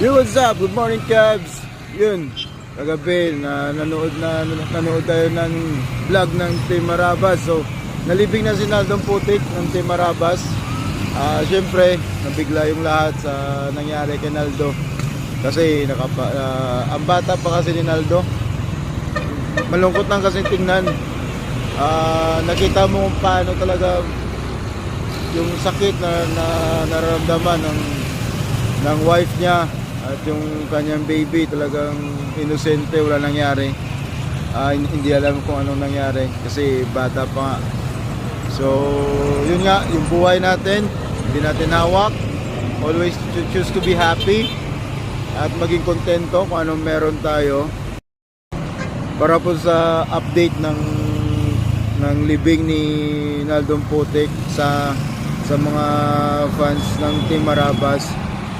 Yo, what's up? Good morning, Cubs. Yun, kagabi nanood tayo ng vlog ng Team Marabas. So, nalibing na si Naldong Putik ng Team Marabas. Siyempre, nabigla yung lahat sa nangyari kay Naldo. Kasi ang bata pa kasi ni Naldo. Malungkot lang kasi tingnan. Nakita mo kung paano talaga yung sakit na nararamdaman ng wife niya at yung kanyang baby. Talagang inosente, wala nangyari. Hindi alam kung anong nangyari kasi bata pa nga. So yun nga, yung buhay natin hindi natin hawak. Always choose to be happy at maging kontento kung anong meron tayo. Para po sa update ng libing ni Naldong Putik sa mga fans ng Team Marabas.